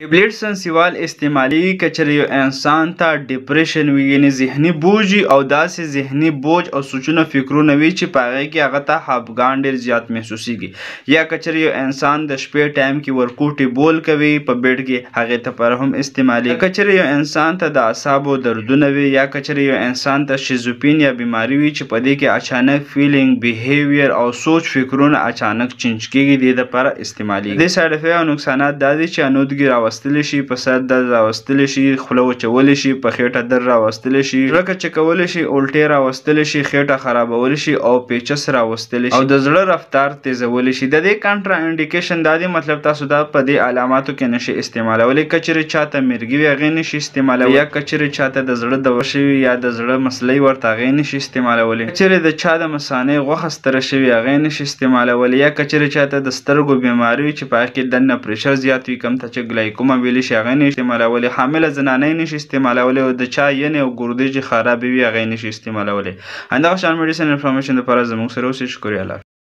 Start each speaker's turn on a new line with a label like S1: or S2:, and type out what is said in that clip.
S1: ټیبلیټ سنسیوال استعمالي که چېرې یو انسان ته ډپریشن وي، یعنې ذهني بوج وي او داسې ذهني بوج او سوچونه فکرونه وي چې په هغې کې هغه ته خفګان ډېر زیات محسوسیږي. یا که چېرې یو انسان د شپې ټایم کې ورکوټې بول کوي په بیډ کې، هغې ته پر هم استعمالي. که چېرې یو انسان ته د اعصابو دردونه وي، یا که چېرې یو انسان ته شیزوفرینیا بیماري وي چې په دې کې اچانک فیلینګ، بیهیویر او سوچ فکرونه اچانک چینج کېږي، د دې دپاره استعمالېږي. د دې سایډ افیکټ او نقصانات دا دي چې انودګي راوستلی شي، په سر درد راوستلی شي، خوله وچولی شي، په خېټه درد راوستلی شي، زړه کچکولی شي، الټې راوستلی شي، خېټه خرابولی شي او پیچس راوستلی شي او د زړه رفتار تیزولی شي. د دې کنټرا انډیکیشن دا دی، مطلب تاسو دا په دې علاماتو کې نشئ استعمالولی. که چېرې چاته مرګي وي هغې نشي استعمالولی، یا که چېرې چاته د زړه دوه شوي یا د زړه مسلۍ ورته هغې نشي استعمالولی، که چېرې د چا د مثانې غوښه ستره شوې هغې نشي استعمالولی، یا که چېرې چاته د سترګو بیماري وي چې په هغې کې دننه پریشر زیات وي، کوم ته چې ګلایکوما ویلی شي هغې نه استعمالولی، حامله زنانۍ نشي استعمالولی او د چا ینې او ګردې چې خرابې وي هغې نشي استعمالولی. همدغه شان میډیسن انفارمیشن دپاره زموږ سره اوسئ. شکریه. الله حافظ.